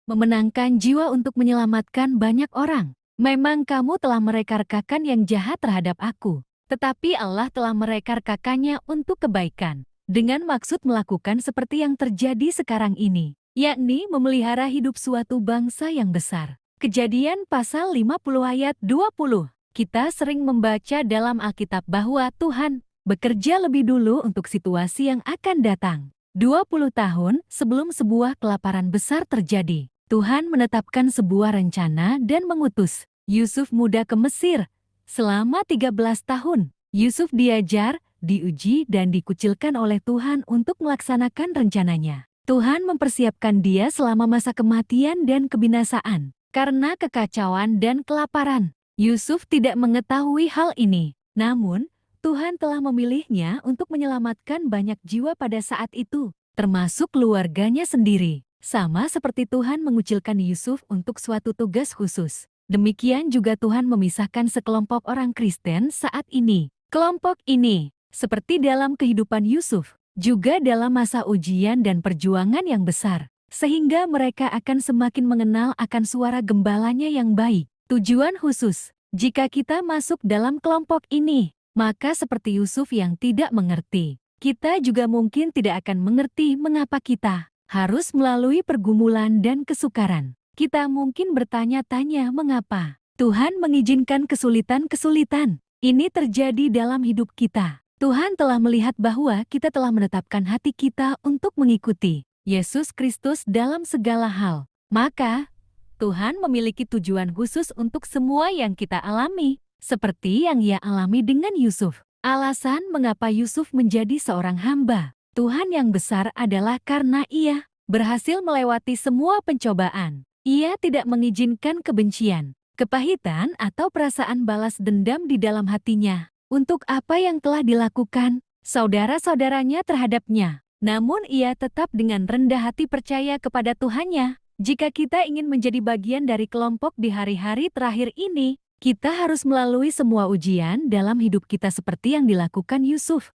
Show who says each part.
Speaker 1: memenangkan jiwa untuk menyelamatkan banyak orang. Memang kamu telah mereka-rekakan yang jahat terhadap aku, tetapi Allah telah mereka-rekakannya untuk kebaikan, dengan maksud melakukan seperti yang terjadi sekarang ini, yakni memelihara hidup suatu bangsa yang besar. Kejadian pasal 50 ayat 20. Kita sering membaca dalam Alkitab bahwa Tuhan bekerja lebih dulu untuk situasi yang akan datang. 20 tahun sebelum sebuah kelaparan besar terjadi, Tuhan menetapkan sebuah rencana dan mengutus Yusuf muda ke Mesir. Selama 13 tahun, Yusuf diajar, diuji dan dikucilkan oleh Tuhan untuk melaksanakan rencananya. Tuhan mempersiapkan dia selama masa kematian dan kebinasaan. Karena kekacauan dan kelaparan, Yusuf tidak mengetahui hal ini. Namun, Tuhan telah memilihnya untuk menyelamatkan banyak jiwa pada saat itu, termasuk keluarganya sendiri. Sama seperti Tuhan mengucilkan Yusuf untuk suatu tugas khusus. Demikian juga Tuhan memisahkan sekelompok orang Kristen saat ini. Kelompok ini, seperti dalam kehidupan Yusuf, juga dalam masa ujian dan perjuangan yang besar, sehingga mereka akan semakin mengenal akan suara gembalanya yang baik. Tujuan khusus, jika kita masuk dalam kelompok ini, maka seperti Yusuf yang tidak mengerti, kita juga mungkin tidak akan mengerti mengapa kita harus melalui pergumulan dan kesukaran. Kita mungkin bertanya-tanya mengapa Tuhan mengizinkan kesulitan-kesulitan ini terjadi dalam hidup kita. Tuhan telah melihat bahwa kita telah menetapkan hati kita untuk mengikuti Yesus Kristus dalam segala hal. Maka, Tuhan memiliki tujuan khusus untuk semua yang kita alami, seperti yang Ia alami dengan Yusuf. Alasan mengapa Yusuf menjadi seorang hamba Tuhan yang besar adalah karena ia berhasil melewati semua pencobaan. Ia tidak mengizinkan kebencian, kepahitan, atau perasaan balas dendam di dalam hatinya untuk apa yang telah dilakukan saudara-saudaranya terhadapnya. Namun ia tetap dengan rendah hati percaya kepada Tuhannya. Jika kita ingin menjadi bagian dari kelompok di hari-hari terakhir ini, kita harus melalui semua ujian dalam hidup kita seperti yang dilakukan Yusuf.